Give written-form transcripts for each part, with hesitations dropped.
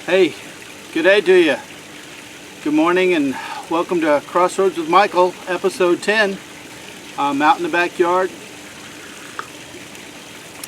Hey, good day to you. Good morning and welcome to Crossroads with Michael, episode 10. I'm out in the backyard.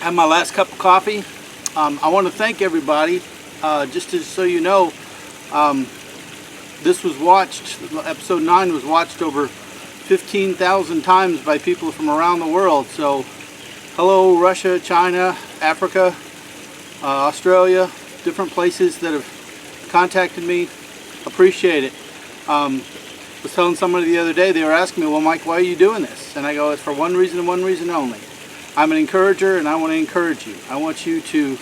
Have my last cup of coffee. I want to thank everybody. So you know, this was watched, episode 9 was watched over 15,000 times by people from around the world. So, hello Russia, China, Africa, Australia, different places that have contacted me. Appreciate it. Was telling somebody the other day, they were asking me, well Mike, why are you doing this? And I go, it's for one reason and one reason only. I'm an encourager and I want to encourage you. I want you to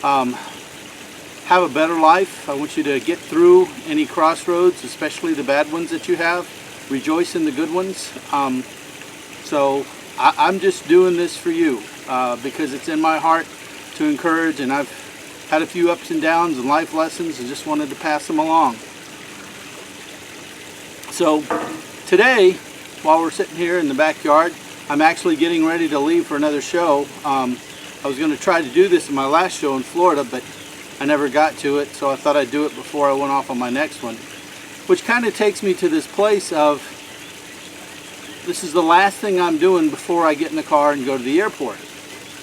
have a better life. I want you to get through any crossroads, especially the bad ones that you have. Rejoice in the good ones. So I'm just doing this for you because it's in my heart to encourage, and I've had a few ups and downs and life lessons and just wanted to pass them along. So today, while we're sitting here in the backyard, I'm actually getting ready to leave for another show. I was going to try to do this in my last show in Florida, but I never got to it, so I thought I'd do it before I went off on my next one. Which kind of takes me to this place of, this is the last thing I'm doing before I get in the car and go to the airport.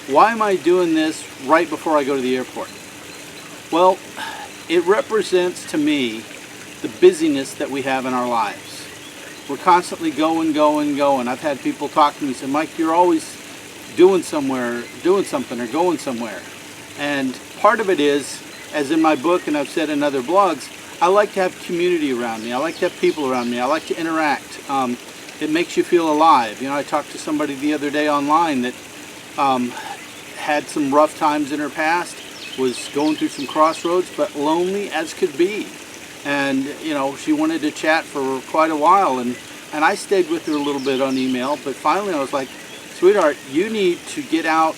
Why am I doing this right before I go to the airport? Well, it represents to me the busyness that we have in our lives. We're constantly going. I've had people talk to me and say, Mike, you're always doing something or going somewhere. And part of it is, as in my book and I've said in other blogs, I like to have community around me. I like to have people around me. I like to interact. It makes you feel alive. You know, I talked to somebody the other day online that had some rough times in her past, was going through some crossroads, but lonely as could be. And, you know, she wanted to chat for quite a while, and I stayed with her a little bit on email, but finally I was like, sweetheart, you need to get out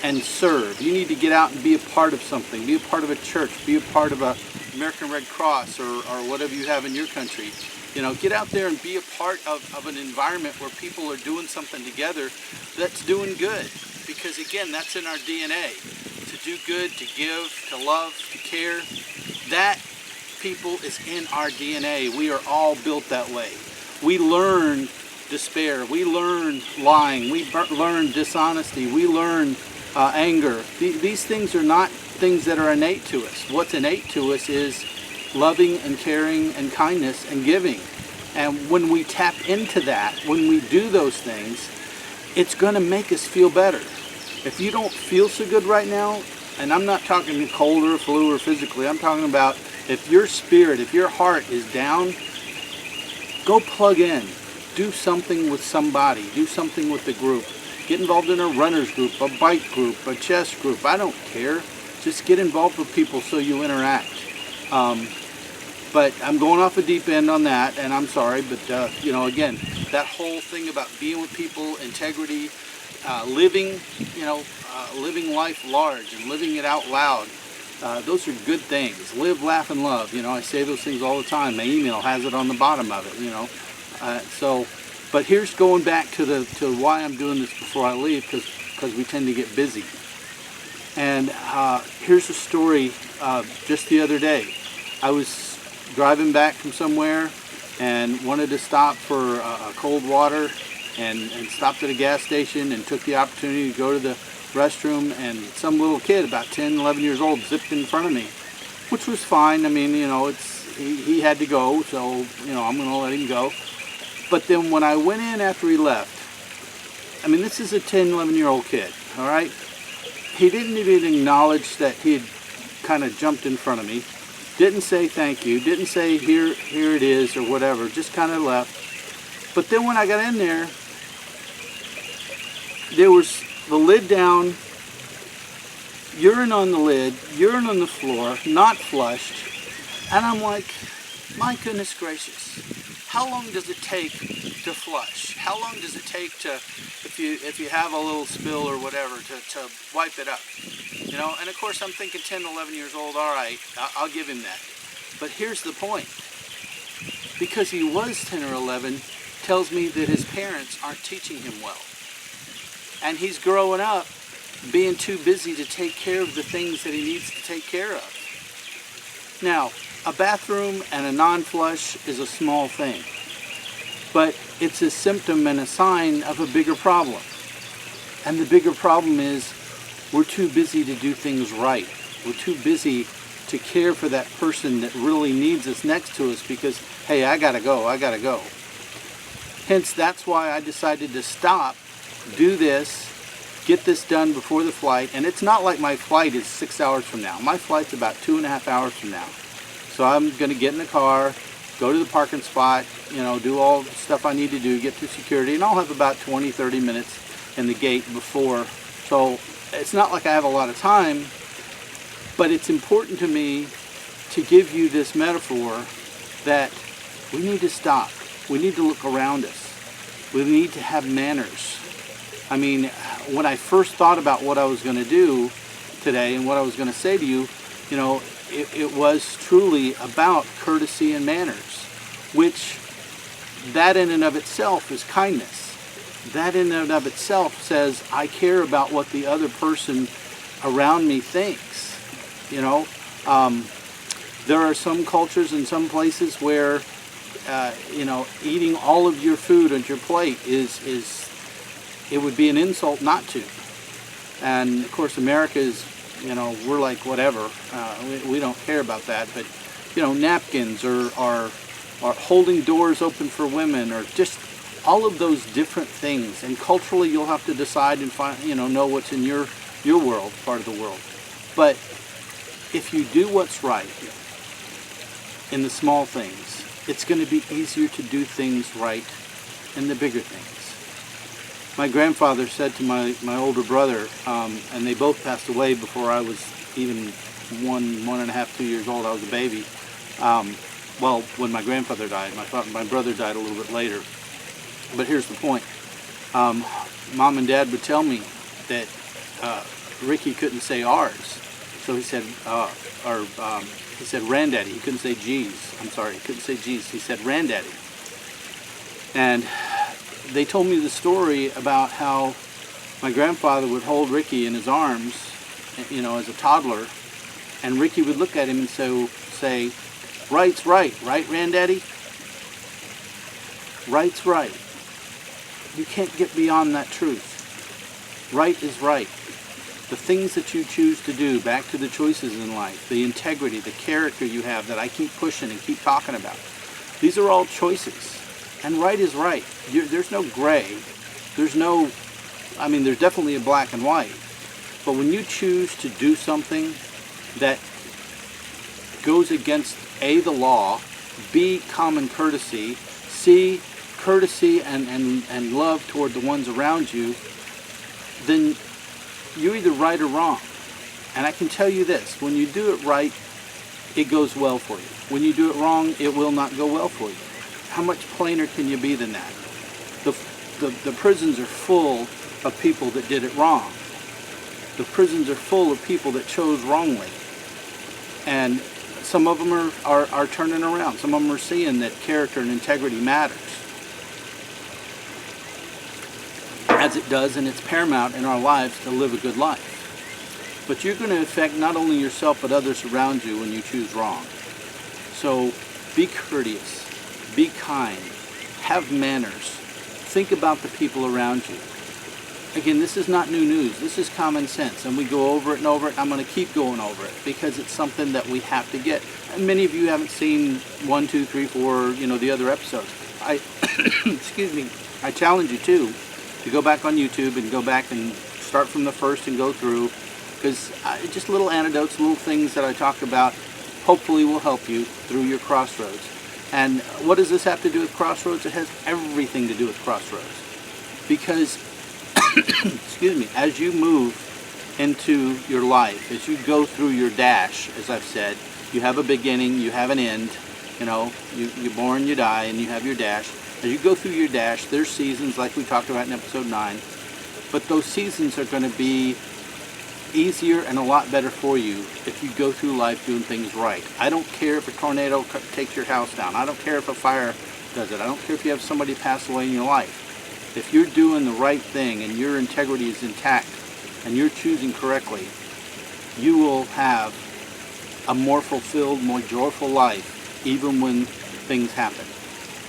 and serve. You need to get out and be a part of something. Be a part of a church. Be a part of a American Red Cross or whatever you have in your country. You know, get out there and be a part of an environment where people are doing something together that's doing good. Because again, that's in our DNA. To do good, to give, to love, to care. That, people, is in our DNA. We are all built that way. We learn despair. We learn lying. We learn dishonesty. We learn anger. These things are not things that are innate to us. What's innate to us is loving and caring and kindness and giving. And when we tap into that, when we do those things, it's going to make us feel better. If you don't feel so good right now, and I'm not talking cold or flu or physically, I'm talking about if your spirit, if your heart is down, go plug in. Do something with somebody. Do something with the group. Get involved in a runner's group, a bike group, a chess group. I don't care. Just get involved with people so you interact. But I'm going off a deep end on that, and I'm sorry, but you know, again, that whole thing about being with people, integrity, living life large and living it out loud. Those are good things. Live, laugh, and love. You know, I say those things all the time. My email has it on the bottom of it. You know, but here's going back to why I'm doing this before I leave, because we tend to get busy. And here's a story. Just the other day, I was driving back from somewhere and wanted to stop for cold water, and stopped at a gas station and took the opportunity to go to the restroom, and some little kid about 10, 11 years old zipped in front of me, which was fine. I mean, you know, he had to go, so, you know, I'm going to let him go. But then when I went in after he left, I mean, this is a 10, 11-year-old kid, all right? He didn't even acknowledge that he had kind of jumped in front of me. Didn't say thank you. Didn't say here it is or whatever. Just kind of left. But then when I got in there, there was the lid down, urine on the lid, urine on the floor, not flushed. And I'm like, my goodness gracious, how long does it take to flush? How long does it take to, if you have a little spill or whatever, to wipe it up? You know, and of course I'm thinking 10, 11 years old, all right, I'll give him that. But here's the point. Because he was 10 or 11, tells me that his parents aren't teaching him well. And he's growing up being too busy to take care of the things that he needs to take care of. Now, a bathroom and a non-flush is a small thing, but it's a symptom and a sign of a bigger problem. And the bigger problem is we're too busy to do things right. We're too busy to care for that person that really needs us next to us because, hey, I gotta go. Hence, that's why I decided to stop, do this, get this done before the flight. And it's not like my flight is 6 hours from now. My flight's about 2.5 hours from now. So I'm gonna get in the car, go to the parking spot, do all the stuff I need to do, get through security, and I'll have about 20-30 minutes in the gate before. So it's not like I have a lot of time, but it's important to me to give you this metaphor that we need to stop. We need to look around us. We need to have manners. I mean, when I first thought about what I was going to do today and what I was going to say to you, it was truly about courtesy and manners, which that in and of itself is kindness. That in and of itself says I care about what the other person around me thinks. There are some cultures and some places where eating all of your food on your plate it would be an insult not to. And of course, America is, we're like whatever. We don't care about that. But napkins or holding doors open for women, or just all of those different things. And culturally, you'll have to decide and find, know what's in your world, part of the world. But if you do what's right in the small things, it's going to be easier to do things right in the bigger things. My grandfather said to my older brother, and they both passed away before I was even 1.5, 2 years old. I was a baby. Well, when my grandfather died, my brother died a little bit later. But here's the point. Mom and Dad would tell me that Ricky couldn't say ours. So he said, he said Randaddy. He couldn't say G's. I'm sorry, he couldn't say G's. He said Randaddy. And they told me the story about how my grandfather would hold Ricky in his arms, as a toddler, and Ricky would look at him and say, right's right, Randaddy? Right's right. You can't get beyond that truth. Right is right. The things that you choose to do, back to the choices in life, the integrity, the character you have that I keep pushing and keep talking about. These are all choices. And right is right. There's no gray. There's definitely a black and white. But when you choose to do something that goes against A, the law, B, common courtesy, C, courtesy and love toward the ones around you, then you're either right or wrong. And I can tell you this, when you do it right, it goes well for you. When you do it wrong, it will not go well for you. How much plainer can you be than that? The prisons are full of people that did it wrong. The prisons are full of people that chose wrongly. And some of them are turning around. Some of them are seeing that character and integrity matters. As it does, and it's paramount in our lives to live a good life. But you're going to affect not only yourself, but others around you when you choose wrong. So be courteous, be kind, have manners, think about the people around you. Again, this is not new news. This is common sense, and we go over it and over it. I'm going to keep going over it because it's something that we have to get. And many of you haven't seen 1, 2, 3, 4, the other episodes. Excuse me, I challenge you to go back on YouTube and go back and start from the first and go through, because just little anecdotes, little things that I talk about hopefully will help you through your crossroads. And what does this have to do with crossroads? It has everything to do with crossroads. Because, excuse me, as you move into your life, as you go through your dash, as I've said, you have a beginning, you have an end, you're born, you die, and you have your dash. As you go through your dash, there's seasons like we talked about in episode 9, but those seasons are going to be easier and a lot better for you if you go through life doing things right. I don't care if a tornado takes your house down. I don't care if a fire does it. I don't care if you have somebody pass away in your life. If you're doing the right thing and your integrity is intact and you're choosing correctly, you will have a more fulfilled, more joyful life, even when things happen.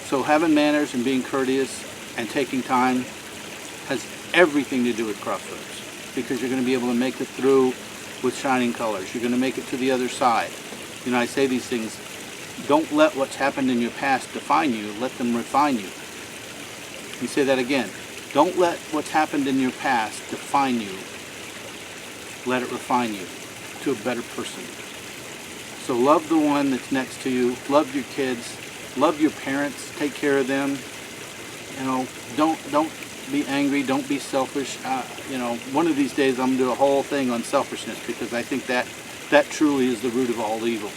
So having manners and being courteous and taking time has everything to do with Crossroads, because you're going to be able to make it through with shining colors. You're going to make it to the other side. You know, I say these things, don't let what's happened in your past define you, let them refine you. Let me say that again. Don't let what's happened in your past define you. Let it refine you to a better person. So love the one that's next to you. Love your kids. Love your parents. Take care of them. You know, don't be angry. Don't be selfish. You know, one of these days I'm going to do a whole thing on selfishness, because I think that truly is the root of all evil.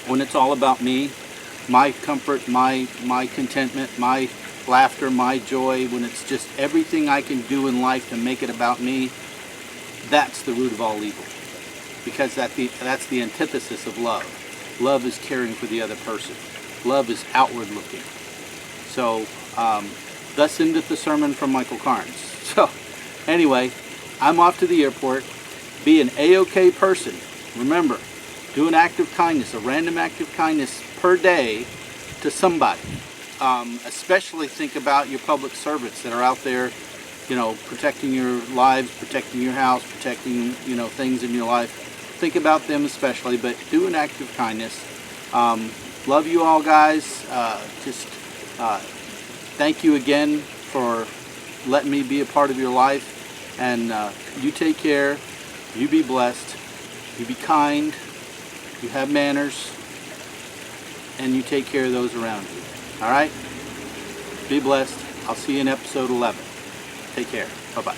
When it's all about me, my comfort, my contentment, my laughter, my joy, when it's just everything I can do in life to make it about me, that's the root of all evil. Because that's the antithesis of love. Love is caring for the other person. Love is outward looking. So, thus endeth the sermon from Michael Carnes. So, anyway, I'm off to the airport. Be an A-OK person. Remember, do an act of kindness, a random act of kindness per day to somebody. Especially think about your public servants that are out there, you know, protecting your lives, protecting your house, protecting, you know, things in your life. Think about them especially, but do an act of kindness. Love you all, guys. Thank you again for letting me be a part of your life. And you take care. You be blessed. You be kind. You have manners. And you take care of those around you. All right? Be blessed. I'll see you in episode 11. Take care. Bye-bye.